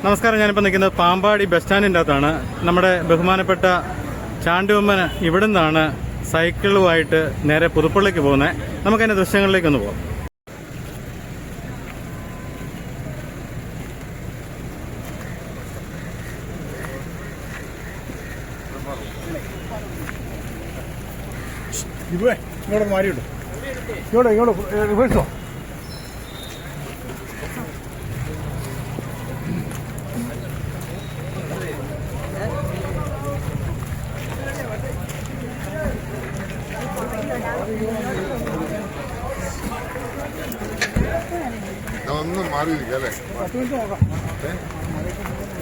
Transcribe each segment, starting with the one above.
നമസ്കാരം. ഞാനിപ്പോൾ നിൽക്കുന്നത് പാമ്പാടി ബസ് സ്റ്റാൻഡിൻ്റെ അകത്താണ്. നമ്മുടെ ബഹുമാനപ്പെട്ട ചാണ്ടുവമ്മന് ഇവിടെ നിന്നാണ് സൈക്കിളുമായിട്ട് നേരെ പുതുപ്പള്ളിക്ക് പോകുന്നത്. നമുക്കതിൻ്റെ ദൃശ്യങ്ങളിലേക്കൊന്ന് പോകാം. ഇങ്ങോട്ട് മാറിയിട്ടു, ഇങ്ങോട്ട് റിവേഴ്സോ. ഒന്നും മാറിയിരിക്കും അല്ലേ? 10 മിനിറ്റ് നോക്കാം.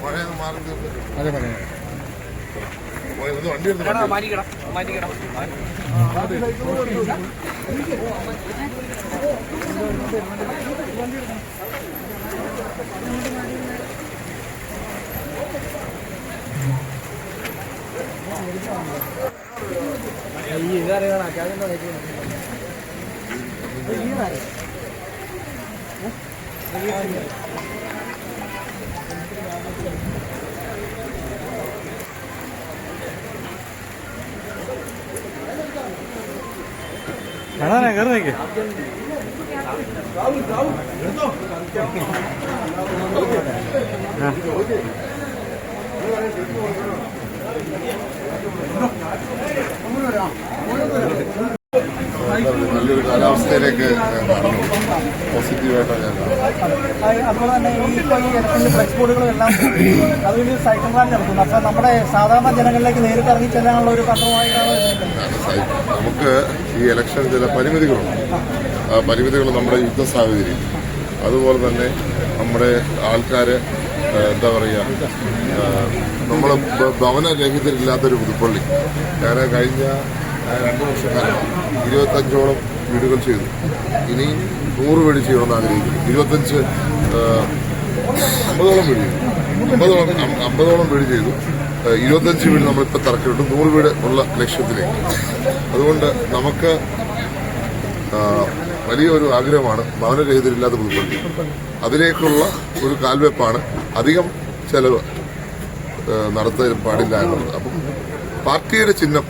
മഴയൊന്നും മാറി അതെ പറയാം. വണ്ടി എടുത്ത് കാണാനാ കയറി നിൽക്കേ. നല്ലൊരു കാലാവസ്ഥയിലേക്ക് പോസിറ്റീവായിട്ടാണ് ഞാൻ അതുപോലെ തന്നെ ഈ ഇലക്ഷന്റെ ഫ്ലെക്സ് ബോർഡുകളും എല്ലാം അതിൽ സൈക്കിൾ റാലി നടത്തുന്നു. അപ്പൊ നമ്മുടെ സാധാരണ ജനങ്ങളിലേക്ക് നേരിട്ട് ഇറങ്ങി ചെല്ലാനുള്ള ഒരു പത്രമായിട്ടാണ്. നമുക്ക് ഈ ഇലക്ഷൻ ചില പരിമിതികളുണ്ട്. ആ പരിമിതികൾ നമ്മുടെ യുദ്ധ സാഹചര്യം, അതുപോലെ തന്നെ നമ്മുടെ ആൾക്കാർ എന്താ പറയുക, നമ്മൾ ഭവനരഹിതരില്ലാത്തൊരു പുതുപ്പള്ളി. ഞാൻ കഴിഞ്ഞ 2 വർഷക്കാലം 25ഓളം വീടുകൾ ചെയ്തു. ഇനി 100 വീട് ചെയ്യണമെന്ന് ആഗ്രഹിക്കുന്നു. 50ഓളം വീട് ചെയ്തു. 50ഓളം വീട് ചെയ്തു. 25 വീട് നമ്മളിപ്പോൾ തറക്കിട്ടു. 100 വീട് ഉള്ള ലക്ഷ്യത്തിലേക്ക്. അതുകൊണ്ട് നമുക്ക് വലിയൊരു ആഗ്രഹമാണ് ഭവനരഹിതരില്ലാത്ത പുതുപ്പള്ളി. അതിലേക്കുള്ള ഒരു കാൽവെപ്പാണ്. അധികം ചെലവ് നടത്താൻ പാടില്ല എന്നുള്ളത്. അപ്പം പാർട്ടിയുടെ ചിഹ്നം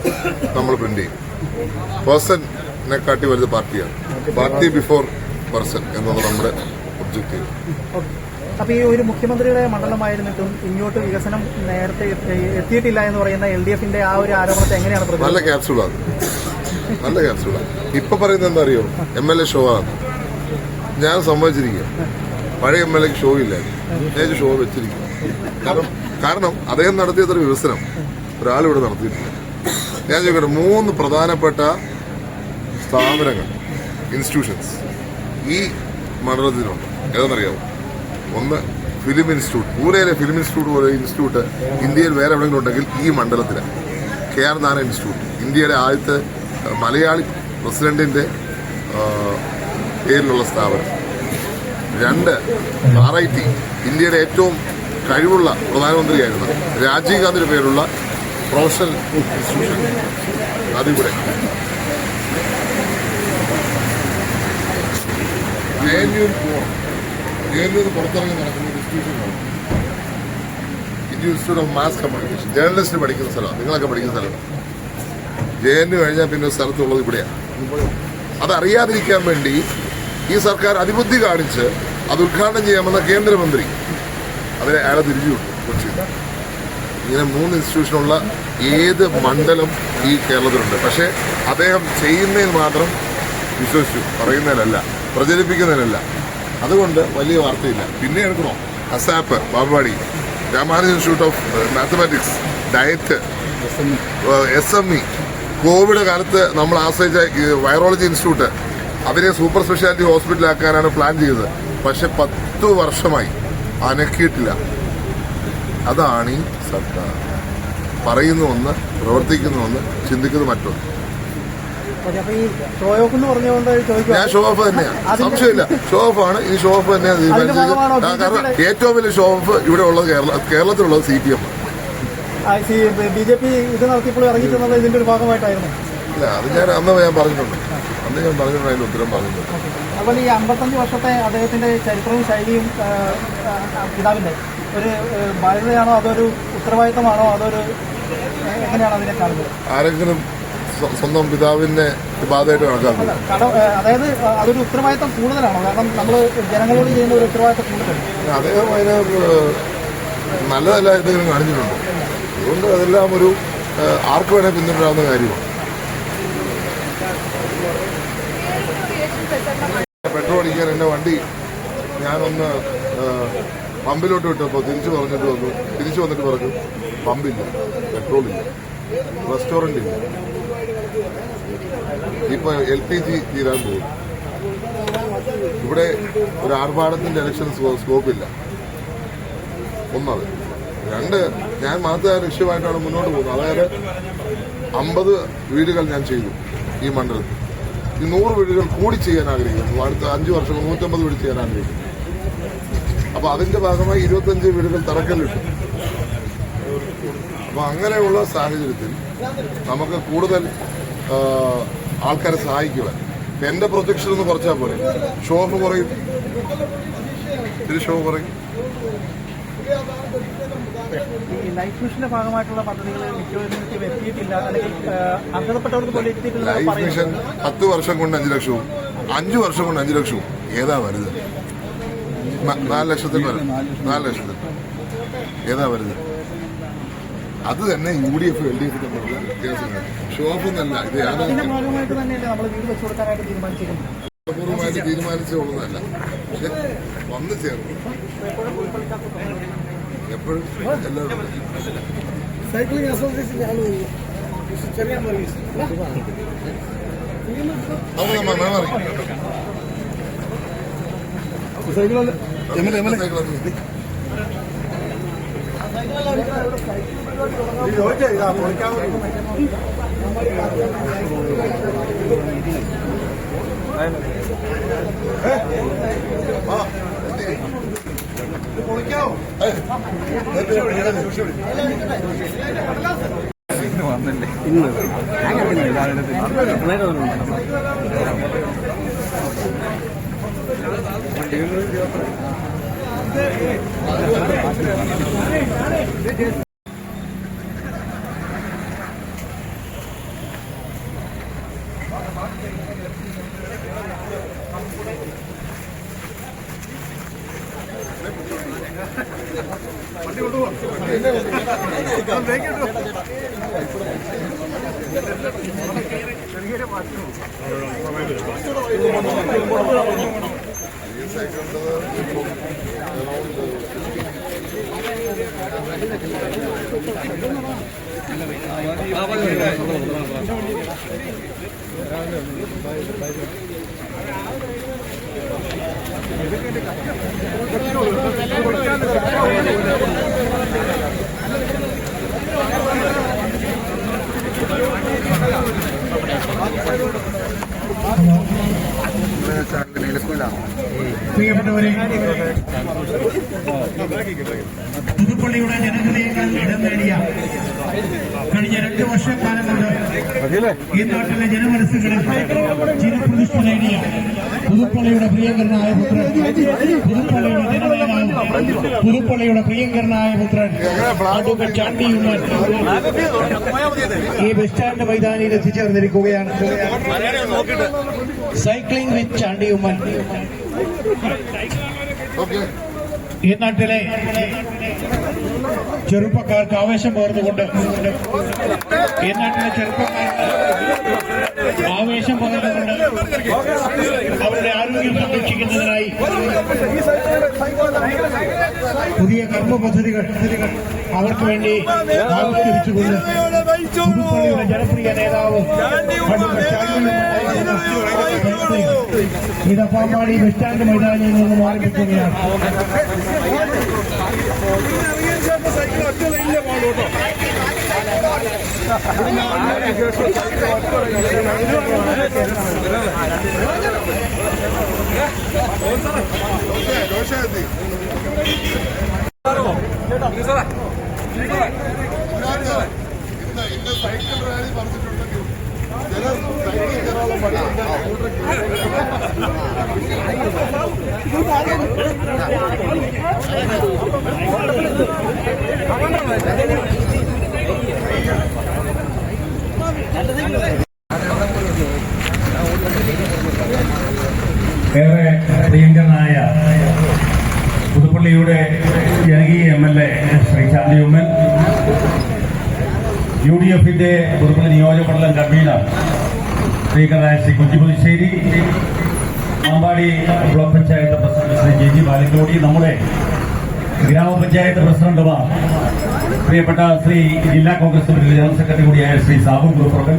നമ്മൾ പ്രിന്റ് ചെയ്യും. പേഴ്സണിനെ കാട്ടി വലുത് പാർട്ടിയാണ്. പാർട്ടി ബിഫോർ പേഴ്സൺ എന്നത് നമ്മുടെ ഒബ്ജക്റ്റീവ്. അപ്പൊ ഈ ഒരു മുഖ്യമന്ത്രിയുടെ മണ്ഡലമായിരുന്നിട്ടും ഇങ്ങോട്ട് വികസനം നേരത്തെ എത്തിയിട്ടില്ല എന്ന് പറയുന്ന LDFന്റെ ആ ഒരു ആരോപണത്തെ എങ്ങനെയാണ്? നല്ല ക്യാപ്സൂളാണ്, നല്ല ക്യാപ്സൂളാണ്. ഇപ്പൊ പറയുന്നത് എന്താ അറിയോ? MLA ഷോ ആണ്. ഞാൻ സമ്മതിച്ചിരിക്കുക. പഴയ MLAക്ക് ഷോ ഇല്ലായിരുന്നു. ഷോ വെച്ചിരിക്കും. കാരണം അദ്ദേഹം നടത്തിയതൊരു വികസനം ഒരാളിവിടെ നടത്തിയിട്ടില്ല. ഞാൻ ചോദിക്കട്ടെ, 3 പ്രധാനപ്പെട്ട സ്ഥാപനങ്ങൾ, ഇൻസ്റ്റിറ്റ്യൂഷൻസ് ഈ മണ്ഡലത്തിലുണ്ട്. ഏതെന്നറിയാമോ? ഒന്ന് ഫിലിം ഇൻസ്റ്റിറ്റ്യൂട്ട്. പൂനെയിലെ ഫിലിം ഇൻസ്റ്റിറ്റ്യൂട്ട് പോലെ ഇൻസ്റ്റിറ്റ്യൂട്ട് ഇന്ത്യയിൽ വേറെ എവിടെയെങ്കിലും ഉണ്ടെങ്കിൽ ഈ മണ്ഡലത്തിലാണ്. KR നാരായൺ ഇൻസ്റ്റിറ്റ്യൂട്ട്, ഇന്ത്യയിലെ ആദ്യത്തെ മലയാളി പ്രസിഡന്റിന്റെ പേരിലുള്ള സ്ഥാപനം. 2 RIT, ഇന്ത്യയുടെ ഏറ്റവും കഴിവുള്ള പ്രധാനമന്ത്രിയായിരുന്ന രാജീവ് ഗാന്ധിയുടെ പേരുള്ള പ്രൊഫഷണൽ ഇൻസ്റ്റിറ്റ്യൂഷൻ, അതിവിടെ. JNU പുറത്തിറങ്ങി നടക്കുന്ന ഇൻസ്റ്റിറ്റ്യൂഷനാണ് Indian institute of mass communication. ജേർണലിസ്റ്റിന് പഠിക്കുന്ന സ്ഥലമാണ്, നിങ്ങളൊക്കെ പഠിക്കുന്ന സ്ഥലമാണ്. JNU കഴിഞ്ഞാൽ പിന്നെ സ്ഥലത്തുള്ളത് ഇവിടെയാണ്. അതറിയാതിരിക്കാൻ വേണ്ടി ഈ സർക്കാർ അതിബുദ്ധി കാണിച്ച് അത് ഉദ്ഘാടനം ചെയ്യാമെന്ന കേന്ദ്രമന്ത്രി അയാളെ തിരിച്ചു വിട്ടു കൊച്ചിയിൽ. ഇങ്ങനെ 3 ഇൻസ്റ്റിറ്റ്യൂഷനുള്ള ഏത് മണ്ഡലം ഈ കേരളത്തിലുണ്ട്. പക്ഷേ അദ്ദേഹം ചെയ്യുന്നതിൽ മാത്രം വിശ്വസിച്ചു, പറയുന്നതിലല്ല, പ്രചരിപ്പിക്കുന്നതിലല്ല. അതുകൊണ്ട് വലിയ വാർത്തയില്ല. പിന്നെ എടുക്കണോ? ASAP, Pampady, Ramanujan institute of mathematics, diet, SME. Covid കാലത്ത് നമ്മൾ ആശ്രയിച്ച വൈറോളജി ഇൻസ്റ്റിറ്റ്യൂട്ട്, അതിനെ സൂപ്പർ സ്പെഷ്യാലിറ്റി ഹോസ്പിറ്റലാക്കാനാണ് പ്ലാൻ ചെയ്തത്. പക്ഷെ 10 വർഷമായി അനക്കിയിട്ടില്ല. അതാണ് ഈ സർക്കാർ. പറയുന്ന ഒന്ന്, പ്രവർത്തിക്കുന്ന ഒന്ന്, ചിന്തിക്കുന്നത് മറ്റൊന്ന്. ഞാൻ ഷോ ഓഫ് തന്നെയാണ്, സംശയമില്ല. ഷോ ഓഫ് ആണ്. ഈ ഷോ ഓഫ് തന്നെയാണ് തീരുമാനിച്ചത്. കാരണം ഏറ്റവും വലിയ ഷോ ഓഫ് ഇവിടെ ഉള്ളത് കേരളത്തിലുള്ളത് CPM. BJP ഇത് നടത്തിയപ്പോൾ ഇറങ്ങിയിട്ടുള്ളത് ഇതിന്റെ ഒരു ഭാഗമായിട്ടായിരുന്നു. ഇല്ല, അത് അന്ന് ഞാൻ പറഞ്ഞിട്ടുണ്ട്. അതിന്റെ ഉത്തരം പറഞ്ഞിട്ടുണ്ട്. അതുപോലെ ഈ 55 വർഷത്തെ അദ്ദേഹത്തിന്റെ ചരിത്രവും ശൈലിയും പിതാവിന്റെ ഒരു ബാധ്യതയാണോ, അതൊരു ഉത്തരവാദിത്തമാണോ, അതൊരു എങ്ങനെയാണ് അതിനെ കാണുന്നത്? ആരെങ്കിലും സ്വന്തം പിതാവിനെ ബാധയായിട്ട് കണക്കാക്കുന്നു? അതായത് അതൊരു ഉത്തരവാദിത്തം കൂടുതലാണോ? കാരണം നമ്മൾ ജനങ്ങളോട് ചെയ്യുന്ന ഒരു ഉത്തരവാദിത്തം കൂടുതൽ. അദ്ദേഹം അതിന് നല്ലതല്ല എന്തെങ്കിലും കാണിച്ചിട്ടുണ്ടോ? അതുകൊണ്ട് അതെല്ലാം ഒരു ആർക്ക് വേണേൽ പിന്തുടരാവുന്ന കാര്യമാണ്. പെട്രോൾ അടിക്കാൻ എൻ്റെ വണ്ടി ഞാനൊന്ന് പമ്പിലോട്ട് വിട്ടപ്പോൾ തിരിച്ചു വന്നിട്ട് പറഞ്ഞു പമ്പില്ല, പെട്രോളില്ല, റെസ്റ്റോറൻ്റ് ഇല്ല, ഇപ്പൊ LPG തീരാൻ പോകും. ഇവിടെ ഒരു ആർഭാടത്തിന്റെ ഇലക്ഷൻ സ്കോപ്പില്ല. ഒന്നത്. രണ്ട്, ഞാൻ മാത്രം ലക്ഷ്യമായിട്ടാണ് മുന്നോട്ട് പോകുന്നത്. അതായത് 50 വീടുകൾ ഞാൻ ചെയ്തു ഈ മണ്ഡലത്തിൽ. ഈ 100 വീടുകൾ കൂടി ചെയ്യാൻ ആഗ്രഹിക്കുന്നു. അടുത്ത 5 വർഷം 150 വീട് ചെയ്യാൻ ആഗ്രഹിക്കുന്നു. അപ്പൊ അതിന്റെ ഭാഗമായി 25 വീടുകൾ തറക്കല്ലിട്ടു. അപ്പൊ അങ്ങനെയുള്ള സാഹചര്യത്തിൽ നമുക്ക് കൂടുതൽ ആൾക്കാരെ സഹായിക്കുവാൻ എന്റെ പ്രൊജക്ഷൻ ഒന്ന് കുറച്ചാൽ പോലെ ഷോ ഓഫ് കുറയും, ഷോ കുറയും. ലൈഫ് മിഷന്റെ ഭാഗമായിട്ടുള്ള പദ്ധതികൾ മിക്കവരിലേക്ക് എത്തിയിട്ടില്ല, അല്ലെങ്കിൽ അർഹതപ്പെട്ടവർക്ക് പോലും എത്തിയിട്ടില്ല. ലൈഫ് മിഷൻ 10 വർഷം കൊണ്ട് 5 ലക്ഷവും 5 വർഷം കൊണ്ട് 5 ലക്ഷവും ഏതാ വരുത്? 4 ലക്ഷത്തിൽ ഏതാ വരുത്? അത് തന്നെ UDF LDF തമ്മിലുള്ള വ്യത്യാസമാണ്. ഷോ ഓഫ് ഒന്നല്ല ഇത്. പൂർവ്വമായിട്ട് തീരുമാനിച്ചുള്ളതല്ല, പക്ഷെ വന്നു ചേർന്നു എപ്പോഴും എല്ലാവരും. സൈക്ലിംഗ് അസോസിയേഷൻ പ്രിയപ്പെട്ടവരെ, പുതുപ്പള്ളിയുടെ ജനഹൃദയങ്ങൾ ഇടം നേടിയ കഴിഞ്ഞ 2 വർഷക്കാലം കൊണ്ട് ഈ നാട്ടിലെ ജനമനസ്സുകളിൽ ചിരപ്രതിഷ്ഠ നേടിയ പുതുപ്പള്ളിയുടെ പ്രിയങ്കരനായ പുത്രൻ, പുതുപ്പള്ളിയുടെ ജനനേതാവ്, പുതുപ്പള്ളിയുടെ പ്രിയങ്കരനായ പുത്രൻ അഡ്വക്കേറ്റ് ചാണ്ടി ഉമ്മൻ ഈ ബസ് സ്റ്റാൻഡ് മൈതാനിയിൽ എത്തിച്ചേർന്നിരിക്കുകയാണ്. സൈക്ലിംഗ് വിത്ത് ചാണ്ടി ഉമ്മൻ ഈ നാട്ടിലെ ചെറുപ്പക്കാർക്ക് ആവേശം പകർന്നുകൊണ്ട്, ഈ നാട്ടിലെ ചെറുപ്പക്കാർക്ക് ആവേശം പകർന്നുകൊണ്ട് അവരുടെ ആരോഗ്യം സംരക്ഷിക്കുന്നതിനായി പുതിയ കർമ്മ പദ്ധതികൾ അവർക്ക് വേണ്ടി ആവിഷ്കരിച്ചുകൊണ്ട് പുതുപ്പള്ളിയുടെ ജനപ്രിയ നേതാവ് ഇത് പാമ്പാടി ബസ് സ്റ്റാൻഡ് മൈതാനിയിൽ നിന്നും ആരംഭിക്കുകയാണ്. സൈക്കിൾ റാലി പറഞ്ഞിട്ടുണ്ടെങ്കിൽ ഏറെ പ്രിയങ്കരനായ പുതുപ്പള്ളിയുടെ ജനകീയ MLA ശ്രീ ചാണ്ടി ഉമ്മൻ, UDFന്റെ പുതുപ്പള്ളി നിയോജകമണ്ഡലം കൺവീനർ സ്പീക്കറായ Shri Kunjiputhussery, Mampady block panchayat president Shri JG Balakkodi, നമ്മുടെ ഗ്രാമപഞ്ചായത്ത് പ്രസിഡന്റുമാർ പ്രിയപ്പെട്ട ശ്രീ ജില്ലാ കോൺഗ്രസ് കമ്മിറ്റി ജനറൽ സെക്രട്ടറി കൂടിയായ ശ്രീ സാബു കുറുപ്പുറക്കൽ,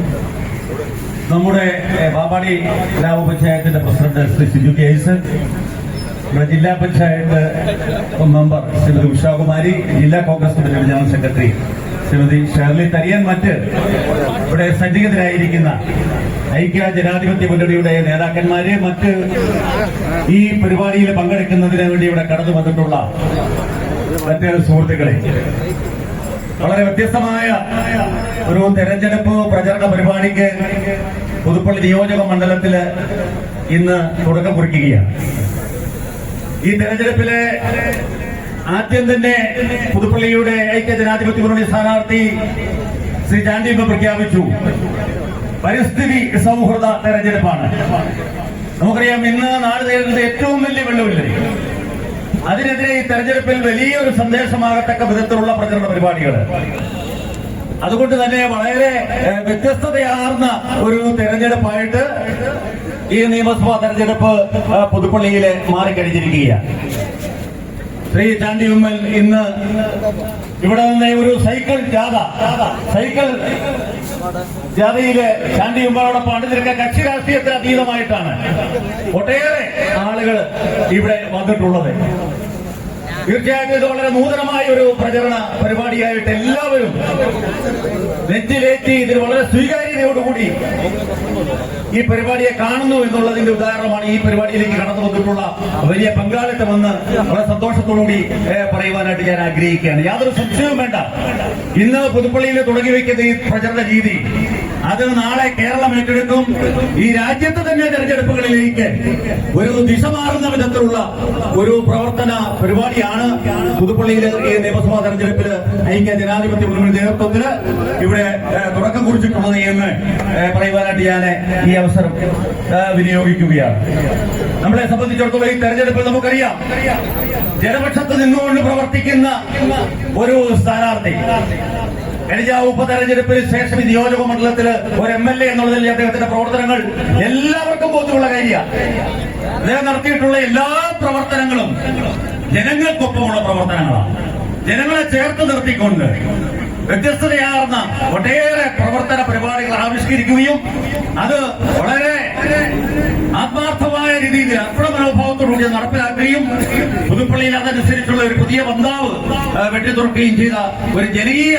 നമ്മുടെ മാമ്പാടി ഗ്രാമപഞ്ചായത്തിന്റെ പ്രസിഡന്റ് ശ്രീ സിജു കെ ഐസൻ, നമ്മുടെ ജില്ലാ പഞ്ചായത്ത് മെമ്പർ ശ്രീമതി ഉഷാകുമാരി, ജില്ലാ കോൺഗ്രസ് കമ്മിറ്റിയുടെ ജനറൽ സെക്രട്ടറി ശ്രീമതി ഷേർലി തരിയൻ, മറ്റ് ഇവിടെ സന്നിഹിതരായിരിക്കുന്ന ഐക്യ ജനാധിപത്യ മുന്നണിയുടെ നേതാക്കന്മാരെ, മറ്റ് ഈ പരിപാടിയിൽ പങ്കെടുക്കുന്നതിന് വേണ്ടി ഇവിടെ കടന്നു വന്നിട്ടുള്ള മറ്റ് സുഹൃത്തുക്കളെ, വളരെ വ്യത്യസ്തമായ ഒരു തെരഞ്ഞെടുപ്പ് പ്രചരണ പരിപാടിക്ക് പുതുപ്പള്ളി നിയോജക മണ്ഡലത്തില് ഇന്ന് തുടക്കം കുറിക്കുകയാണ്. ഈ തെരഞ്ഞെടുപ്പിലെ ആദ്യം തന്നെ പുതുപ്പള്ളിയുടെ ഐക്യ ജനാധിപത്യ മുന്നണി സ്ഥാനാർത്ഥി ശ്രീ ചാണ്ടി ഉമ്മൻ പ്രഖ്യാപിച്ചു, പരിസ്ഥിതി സൗഹൃദ തെരഞ്ഞെടുപ്പാണ്. നമുക്കറിയാം, ഇന്ന് നാട് നേരിടുന്ന ഏറ്റവും വലിയ വെല്ലുവിളി. അതിനെതിരെ ഈ തെരഞ്ഞെടുപ്പിൽ വലിയൊരു സന്ദേശമാകത്തക്ക വിധത്തിലുള്ള പ്രചരണ പരിപാടികൾ. അതുകൊണ്ട് തന്നെ വളരെ വ്യത്യസ്തതയാർന്ന ഒരു തെരഞ്ഞെടുപ്പായിട്ട് ഈ നിയമസഭാ തെരഞ്ഞെടുപ്പ് പുതുപ്പള്ളിയിൽ മാറിക്കഴിഞ്ഞിരിക്കുകയാണ്. ശ്രീ ചാണ്ടി ഉമ്മൻ ഇന്ന് ഇവിടെ നിന്ന് ഒരു സൈക്കിൾ ജാഥയില് ചാണ്ടി ഉമ്മനോടൊപ്പം അണിനിരക്കാൻ കക്ഷി രാഷ്ട്രീയത്തിന് അതീതമായിട്ടാണ് ഒട്ടേറെ ആളുകൾ ഇവിടെ വന്നിട്ടുള്ളത്. തീർച്ചയായിട്ടും ഇത് വളരെ നൂതനമായ ഒരു പ്രചരണ പരിപാടിയായിട്ട് എല്ലാവരും നെറ്റിലേറ്റി ഇതിന് വളരെ സ്വീകാര്യതയോടുകൂടി ഈ പരിപാടിയെ കാണുന്നു എന്നുള്ളതിന്റെ ഉദാഹരണമാണ് ഈ പരിപാടിയിലേക്ക് കടന്നു വന്നിട്ടുള്ള വലിയ പങ്കാളിത്തമെന്ന് വളരെ സന്തോഷത്തോടുകൂടി പറയുവാനായിട്ട് ഞാൻ ആഗ്രഹിക്കുകയാണ്. യാതൊരു സംശയവും വേണ്ട, ഇന്ന് പുതുപ്പള്ളിയിൽ തുടങ്ങി വയ്ക്കുന്ന ഈ പ്രചരണ രീതി അത് നാളെ കേരളം ഏറ്റെടുക്കും. ഈ രാജ്യത്ത് തന്നെ തെരഞ്ഞെടുപ്പുകളിലേക്ക് ഒരു ദിശ മാറുന്ന വിധത്തിലുള്ള ഒരു പ്രവർത്തന പരിപാടിയാണ് പുതുപ്പള്ളിയിൽ ഈ നിയമസഭാ തെരഞ്ഞെടുപ്പിൽ ഐക്യ ജനാധിപത്യ മുന്നണി നേതൃത്വത്തിൽ ഇവിടെ തുടക്കം കുറിച്ചിട്ടുള്ളത് എന്ന് പറയുവാനായിട്ട് ഞാൻ ഈ അവസരം വിനിയോഗിക്കുകയാണ്. നമ്മളെ സംബന്ധിച്ചിടത്തോളം ഈ തെരഞ്ഞെടുപ്പിൽ നമുക്കറിയാം, ജനപക്ഷത്ത് നിന്നുകൊണ്ട് പ്രവർത്തിക്കുന്ന ഒരു സ്ഥാനാർത്ഥി കഴിഞ്ഞ ഉപതെരഞ്ഞെടുപ്പിന് ശേഷം ഈ നിയോജക മണ്ഡലത്തില് ഒരു MLA എന്നുള്ളതിൽ അദ്ദേഹത്തിന്റെ പ്രവർത്തനങ്ങൾ എല്ലാവർക്കും ബോധ്യമുള്ള കാര്യമാണ്. അദ്ദേഹം നടത്തിയിട്ടുള്ള എല്ലാ പ്രവർത്തനങ്ങളും ജനങ്ങൾക്കൊപ്പമുള്ള പ്രവർത്തനങ്ങളാണ്. ജനങ്ങളെ ചേർത്ത് നിർത്തിക്കൊണ്ട് വ്യത്യസ്തതയാർന്ന ഒട്ടേറെ പ്രവർത്തന പരിപാടികൾ ആവിഷ്കരിക്കുകയും അത് വളരെ ആത്മാർത്ഥമായ രീതിയിൽ അർപ്പണ മനോഭാവത്തോടുകൂടി നടപ്പിലാക്കുകയും പുതുപ്പള്ളിയിൽ അതനുസരിച്ചുള്ള ഒരു പുതിയ ബന്ധാവ് വെട്ടിത്തുറക്കുകയും ചെയ്ത ഒരു ജനകീയ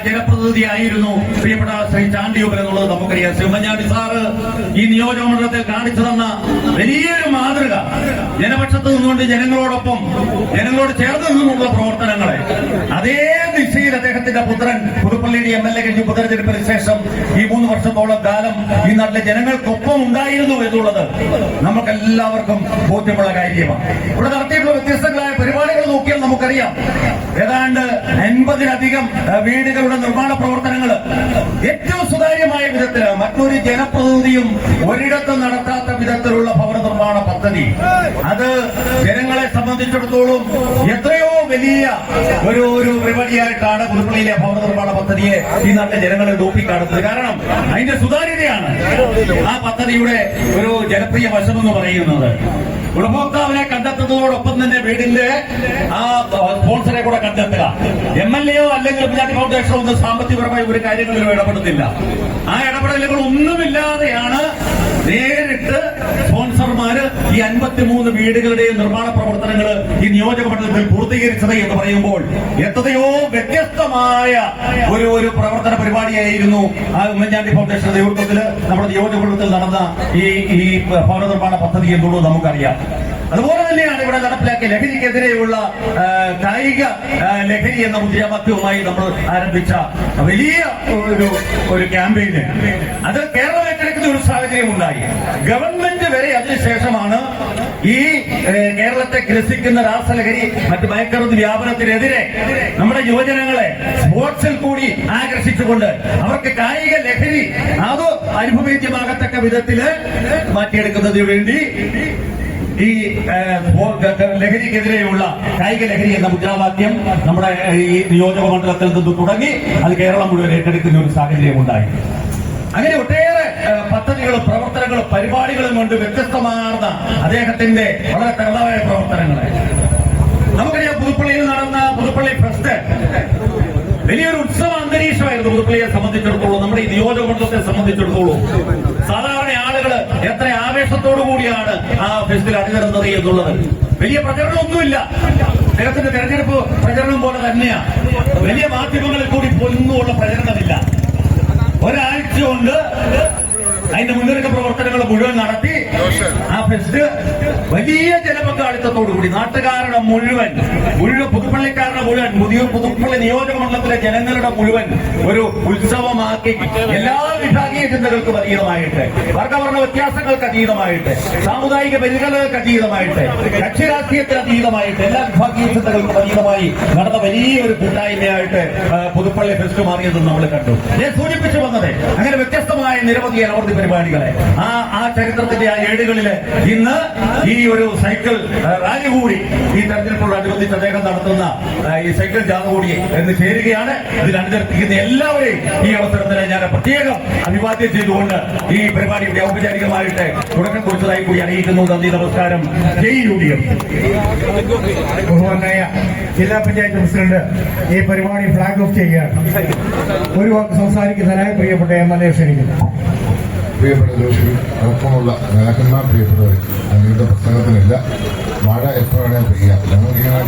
ജനപ്രതിനിധിയായിരുന്നു പ്രിയപ്പെട്ട ശ്രീ ചാണ്ടി ഉമ്മൻ എന്നുള്ളത് നമുക്കറിയാം. ശ്രീ ഉമ്മൻചാണ്ടി സാറ് ഈ നിയോജക മണ്ഡലത്തിൽ കാണിച്ചു തന്ന വലിയൊരു മാതൃക, ജനപക്ഷത്ത് നിന്നുകൊണ്ട് ജനങ്ങളോടൊപ്പം ജനങ്ങളോട് ചേർന്ന് നിന്നുള്ള പ്രവർത്തനങ്ങളെ അതേ ദിശയിൽ അദ്ദേഹത്തിന്റെ പുത്രൻ പുതുപ്പള്ളിയുടെ MLA കഴിഞ്ഞ ഉപതെരഞ്ഞെടുപ്പിന് ശേഷം ഈ 3 വർഷത്തോളം കാലം ഈ നാട്ടിലെ ജനങ്ങൾക്കൊപ്പം ഉണ്ടായിരുന്നു എന്നുള്ളത് നമുക്കെല്ലാവർക്കും ബോധ്യമുള്ള കാര്യമാണ്. ഇവിടെ നടത്തിയിട്ടുള്ള വ്യത്യസ്തങ്ങളായ പരിപാടികൾ നോക്കിയാൽ നമുക്കറിയാം, ഏതാണ്ട് 50-ലധികം വീടുകളുടെ നിർമ്മാണ പ്രവർത്തനങ്ങൾ ഏറ്റവും സുതാര്യമായ വിധത്തിൽ മറ്റൊരു ജനപ്രതിനിധിയും ഒരിടത്തും നടത്താത്ത വിധത്തിലുള്ള ഭവന നിർമ്മാണ പദ്ധതി, അത് ജനങ്ങളെ സംബന്ധിച്ചിടത്തോളം എത്രയോ വലിയ ഒരു പരിപാടിയായിട്ടാണ് പുതുപ്പള്ളിയിലെ ഭവന നിർമ്മാണ പദ്ധതിയെ ഈ നാട്ടിലെ ജനങ്ങളെ നോക്കിക്കാണുന്നത്. കാരണം അതിന്റെ സുതാര്യതയാണ് ആ പദ്ധതിയുടെ ഒരു ജനപ്രിയ വശമെന്ന് പറയുന്നത്. ഗുണഭോക്താവിനെ കണ്ടെത്തുന്നതോടൊപ്പം തന്നെ വീടിന്റെ ആ സ്പോൺസറെ കൂടെ കണ്ടെത്തുക. MLAയോ അല്ലെങ്കിൽ ഉമ്മൻചാണ്ടി ഫൗണ്ടേഷനോ ഒന്നും സാമ്പത്തികപരമായ ഒരു കാര്യങ്ങളിലും ഇടപെടുന്നില്ല. ആ ഇടപെടലുകൾ ഒന്നുമില്ലാതെയാണ് നേരിട്ട് സ്പോൺസർമാര് ഈ 53 വീടുകളുടെയും നിർമ്മാണ പ്രവർത്തനങ്ങൾ ഈ നിയോജക മണ്ഡലത്തിൽ പൂർത്തീകരിച്ചത് എന്ന് പറയുമ്പോൾ എത്രയോ വ്യത്യസ്തമായ ഒരു പ്രവർത്തന പരിപാടിയായിരുന്നു ആ ഉമ്മൻചാണ്ടി ഫൗണ്ടേഷൻ നേതൃത്വത്തിൽ നമ്മുടെ നിയോജക മണ്ഡലത്തിൽ നടന്ന ഈ ഭവന നിർമ്മാണ പദ്ധതി എന്നുള്ളത് നമുക്കറിയാം. അതുപോലെ തന്നെയാണ് ഇവിടെ നടപ്പിലാക്കിയ ലഹരിക്കെതിരെയുള്ള കായിക ലഹരി എന്ന മുദ്രാവാക്യവുമായി നമ്മൾ ആരംഭിച്ച വലിയ ഒരു ക്യാമ്പയിന് അത് കേരളം ഏറ്റെടുക്കുന്ന ഒരു സാഹചര്യം ഉണ്ടായി. ഗവൺമെന്റ് വരെ അതിനുശേഷമാണ് ഈ കേരളത്തെ ഗ്രസിക്കുന്ന രാസലഹരി മറ്റ് മയക്കുമരുന്ന് വ്യാപനത്തിനെതിരെ നമ്മുടെ യുവജനങ്ങളെ സ്പോർട്സിൽ കൂടി ആകർഷിച്ചുകൊണ്ട് അവർക്ക് കായിക ലഹരി അത് അനുഭവേദ്യമാകത്തക്ക വിധത്തില് മാറ്റിയെടുക്കുന്നതിന് വേണ്ടി ഈ ലഹരിക്കെതിരെയുള്ള കായിക ലഹരി എന്ന മുദ്രാവാക്യം നമ്മുടെ ഈ നിയോജക മണ്ഡലത്തിൽ നിന്ന് തുടങ്ങി അത് കേരളം മുഴുവൻ ഏറ്റെടുക്കുന്ന ഒരു സാഹചര്യം ഉണ്ടായി. അങ്ങനെ ഒട്ടേറെ പദ്ധതികളും പ്രവർത്തനങ്ങളും പരിപാടികളും കൊണ്ട് വ്യത്യസ്തമാർന്ന അദ്ദേഹത്തിന്റെ വളരെ തനതായ പ്രവർത്തനങ്ങളെ നമുക്കറിയാം. പുതുപ്പള്ളിയിൽ നടന്ന പുതുപ്പള്ളി ഫെസ്റ്റ് വലിയൊരു ഉത്സവ അന്തരീക്ഷമായിരുന്നു പുതുപ്പള്ളിയെ സംബന്ധിച്ചിടത്തോളം, നമ്മുടെ ഈ നിയോജകമണ്ഡലത്തെ സംബന്ധിച്ചിടത്തോളം. സാധാരണ ആളുകൾ എത്ര ആവേശത്തോടു കൂടിയാണ് ആ ഫെസ്റ്റിൽ അണിനിരുന്നത് എന്നുള്ളത്. വലിയ പ്രചരണമൊന്നുമില്ല, അദ്ദേഹത്തിന്റെ തെരഞ്ഞെടുപ്പ് പ്രചരണം പോലെ തന്നെയാണ്. വലിയ മാധ്യമങ്ങളിൽ കൂടി ഒന്നുമുള്ള പ്രചരണമില്ല. ഒരാഴ്ച കൊണ്ട് അതിന്റെ മുന്നൊരുക്ക പ്രവർത്തനങ്ങൾ മുഴുവൻ നടത്തി ആ ഫെസ്റ്റ് വലിയ ജനപങ്കാളിത്തത്തോടുകൂടി നാട്ടുകാരുടെ മുഴുവൻ പുതുപ്പള്ളിക്കാരുടെ മുഴുവൻ പുതുപ്പള്ളി നിയോജക മണ്ഡലത്തിലെ ജനങ്ങളുടെ മുഴുവൻ ഒരു ഉത്സവമാക്കി എല്ലാ വിഭാഗീയ ചിന്തകൾക്കും അതീതമായിട്ട്, വർഗവർണ്ണ വ്യത്യാസങ്ങൾക്ക് അതീതമായിട്ട്, സാമുദായിക പരിഗണനകൾക്ക് അതീതമായിട്ട്, കക്ഷി രാഷ്ട്രീയത്തിന് അതീതമായിട്ട്, എല്ലാ വിഭാഗീയ ചിന്തകൾക്കും അതീതമായി നടന്ന വലിയൊരു കൂട്ടായ്മയായിട്ട് പുതുപ്പള്ളി ഫെസ്റ്റ് മാറിയതും നമ്മൾ കണ്ടു. ഞാൻ സൂചിപ്പിച്ചു വന്നത് അങ്ങനെ വ്യത്യസ്തമായ നിരവധി അനവധി പരിപാടികളെ ആ ചരിത്രത്തിന്റെ ആ ഏടുകളില് ഇന്ന് ഈ ഒരു സൈക്കിൾ റാലി കൂടി ഈ തെരഞ്ഞെടുപ്പോടനുബന്ധിച്ച് അദ്ദേഹം നടത്തുന്ന ഈ സൈക്കിൾ ജാഥ കൂടി എന്ന് ചേരുകയാണ്. ഇതിൽ അണിനിരത്തിക്കുന്ന എല്ലാവരെയും ഈ അവസരത്തിൽ ഞാൻ പ്രത്യേകം അഭിവാദ്യം ചെയ്തുകൊണ്ട് ഈ പരിപാടിയുടെ ഔപചാരികമായിട്ട് തുടക്കം കുറിച്ചതായി കൂടി അറിയിക്കുന്നു. നന്ദി, നമസ്കാരം. ജയ് യു.ഡി.എഫ്. ബഹുമാനായ ജില്ലാ പഞ്ചായത്ത് പ്രസിഡന്റ് ഈ പരിപാടി ഫ്ലാഗ് ഓഫ് ചെയ്യുകയാണ്. ഒരു വാക്ക് സംസാരിക്കുന്നതിനായി പ്രിയപ്പെട്ട എം.എൽ.എ ക്ഷണിക്കുന്നു. പ്രിയപ്പെട്ട ജോഷി, ഒപ്പമുള്ള നേതാക്കന്മാർ, പ്രിയപ്പെട്ടവർ, നീണ്ട പ്രസംഗത്തിനില്ല. മഴ എപ്പോഴാണ് പെയ്യാം. ഞങ്ങൾക്കിങ്ങനെ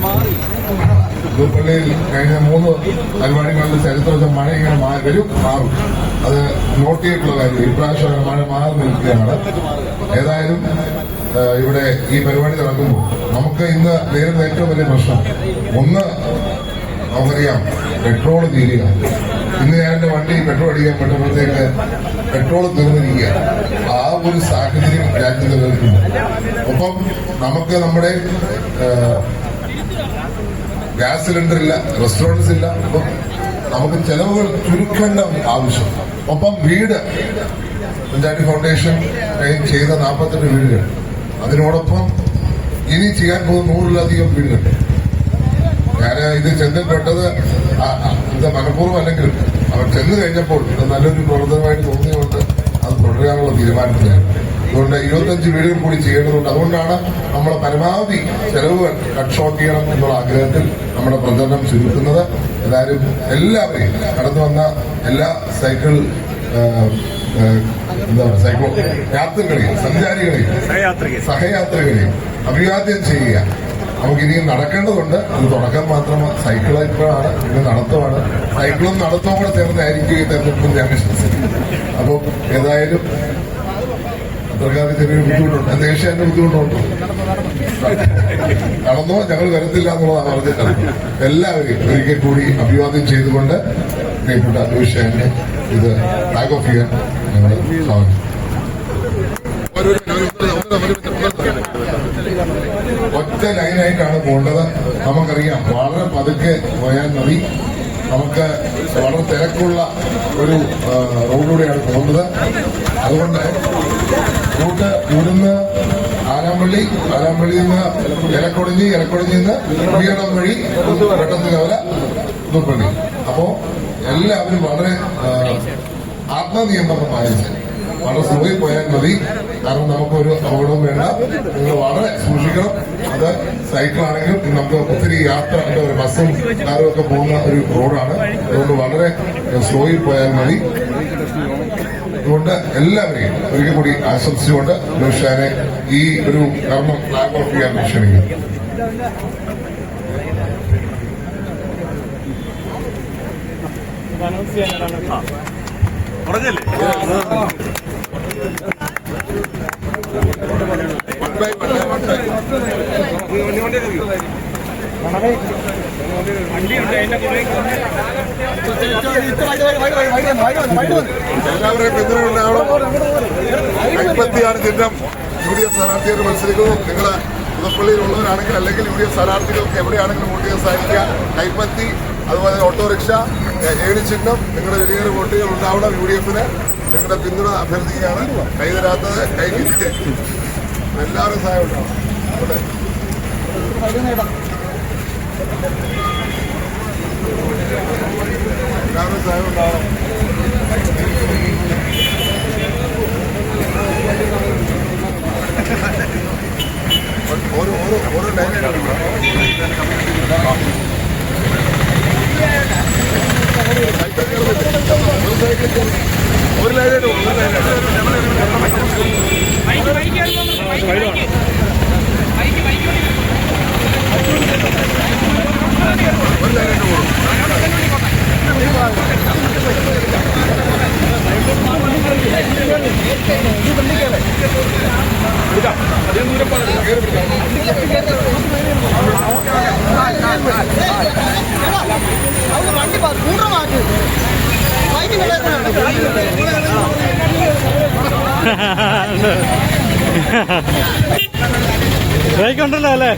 പുതുപ്പള്ളിയിൽ കഴിഞ്ഞ 3 പരിപാടികളിൽ ചരിത്രത്തിൽ മഴ ഇങ്ങനെ വരും മാറും. അത് നോട്ട് ചെയ്തിട്ടുള്ള കാര്യം. ഇപ്രാവശ്യം മഴ മാറി നിൽക്കുകയാണ്. ഏതായാലും ഇവിടെ ഈ പരിപാടി നടക്കുമ്പോൾ നമുക്ക് ഇന്ന് നേരിടുന്ന ഏറ്റവും വലിയ പ്രശ്നം ഒന്ന് നമുക്കറിയാം, പെട്രോൾ തീരുക. ഇന്ന് ഞാൻ എന്റെ വണ്ടി പെട്രോൾ അടിക്കാൻ പെട്ടപ്പോഴത്തേക്ക് പെട്രോൾ തീർന്നിരിക്കുകയാണ്. ആ ഒരു സാഹചര്യം രാജ്യത്ത് നിലനിൽക്കുന്നു. ഒപ്പം നമുക്ക് നമ്മുടെ ഗ്യാസ് സിലിണ്ടർ ഇല്ല, റെസ്റ്റോറൻറ്റ്സ് ഇല്ല. അപ്പം നമുക്ക് ചെലവുകൾ ചുരുക്കേണ്ട ആവശ്യം. ഒപ്പം വീട് പഞ്ചായത്ത് ഫൗണ്ടേഷൻ ചെയ്ത 48 വീടുകൾ, അതിനോടൊപ്പം ഇനി ചെയ്യാൻ പോകുന്ന 100-ലധികം വീടുകൾ. ഞാൻ ഇത് ചെന്നപ്പെട്ടത് മനഃപൂർവ്വം അല്ലെങ്കിലും അവർ ചെന്ന് കഴിഞ്ഞപ്പോൾ നല്ലൊരു പ്രവർത്തനമായിട്ട് തോന്നിയുകൊണ്ട് അത് തുടരാനുള്ള തീരുമാനത്തിലാണ്. അതുകൊണ്ട് 25 വീടുകൾ കൂടി ചെയ്യേണ്ടതുണ്ട്. അതുകൊണ്ടാണ് നമ്മൾ പരമാവധി ചെലവുകൾ കട്ട് ഷോട്ട് ചെയ്യണം എന്നുള്ള ആഗ്രഹത്തിൽ നമ്മുടെ പ്രചരണം ചുരുക്കുന്നത്. ഏതായാലും എല്ലാവരെയും കടന്നു വന്ന എല്ലാ സൈക്കിൾ സൈക്കിൾ യാത്രികളെയും സഹയാത്രികളെയും അഭിവാദ്യം ചെയ്യുക. നമുക്കിനിയും നടക്കേണ്ടതുണ്ട്. അത് തുടക്കം മാത്രമാണ്. സൈക്കിൾ ഇപ്പോഴാണ്, പിന്നെ നടത്തമാണ്. സൈക്കിളും നടത്തവും കൂടെ ചേർന്നായിരിക്കും ഈ തെരഞ്ഞെടുപ്പിൽ ഞാൻ വിശ്വസിക്കുന്നു. അപ്പോൾ ഏതായാലും പത്രക്കാർക്ക് ചെറിയൊരു ബുദ്ധിമുട്ടുണ്ട്. ദേശീയന്റെ ബുദ്ധിമുട്ടുണ്ട്. നടന്നോ ഞങ്ങൾ വരത്തില്ല എന്നുള്ളതാണ് പറഞ്ഞിട്ടുള്ളത്. എല്ലാവരെയും ഒരിക്കൽ കൂടി അഭിവാദ്യം ചെയ്തുകൊണ്ട് പ്രിയപ്പെട്ട ദേശീയനെ ഇത് ഫ്ലാഗ് ഓഫ് ചെയ്യാൻ ഞങ്ങൾ സ്വാഗതം. ഒറ്റ ലൈനായിട്ടാണ് പോകേണ്ടത്. നമുക്കറിയാം, വളരെ പതുക്കെ പോയാൽ മതി. നമുക്ക് വളരെ തിരക്കുള്ള ഒരു റോഡിലൂടെയാണ് പോകുന്നത്. അതുകൊണ്ട് റൂട്ട് ഇവിടുന്ന് ആലാമ്പള്ളിയിൽ നിന്ന് ഇലക്കൊടിഞ്ഞ് നിന്ന് വീടം വഴി പെട്ടെന്ന് കവല പുതുപ്പള്ളി. അപ്പോ എല്ലാവരും വളരെ ആത്മനിയന്ത്രണം പാലിച്ച് വളരെ സ്ലോയിൽ പോയാൽ മതി. കാരണം നമുക്കൊരു അപകടവും വേണ്ട. നിങ്ങൾ വളരെ സൂക്ഷിക്കണം. അത് സൈക്കിളാണെങ്കിലും നമുക്ക് ഒത്തിരി യാത്ര, ഒരു ബസ്സും കാറും ഒക്കെ പോകുന്ന ഒരു റോഡാണ്. അതുകൊണ്ട് വളരെ സ്ലോയിൽ പോയാൽ മതി. അതുകൊണ്ട് എല്ലാവരെയും ഒരിക്കൽ കൂടി ആശംസിച്ചുകൊണ്ട് ഷാനെ ഈ ഒരു കർമ്മം ഫ്ലാഗ് ഓഫ് ചെയ്യാൻ ക്ഷണിക്കുന്നു. പറഞ്ഞല്ലേ എല്ലാവരെയും പിന്തുണയുണ്ടാവണം. കൈപ്പത്തിയാണ് ചിഹ്നം. UDF സ്ഥാനാർത്ഥിയായിട്ട് മത്സരിക്കുന്നു. നിങ്ങൾ പുതുപ്പള്ളിയിലുള്ളവരാണെങ്കിൽ അല്ലെങ്കിൽ UDF സ്ഥാനാർത്ഥികൾക്ക് എവിടെയാണെങ്കിലും വോട്ട് ചെയ്യാൻ സാധിക്കുക. കൈപ്പത്തി, അതുപോലെ ഓട്ടോറിക്ഷ, ഏഴ് ചിഹ്നം, നിങ്ങളുടെ വലിയൊരു വോട്ടുകൾ ഉണ്ടാവണം. UDFന് നിങ്ങളുടെ പിന്തുണ അഭ്യർത്ഥിക്കുകയാണ്. കൈതരാത്തത് കൈകിരിക്കുക. എല്ലാവരും സഹായം ഉണ്ടാവണം. അവിടെ എല്ലാവരും സഹായം ഉണ്ടാവണം. ഓരോ ലൈനാണ് ഒരു ലൈനായിട്ട് ബൈക്കുണ്ടല്ലോ അല്ലേ?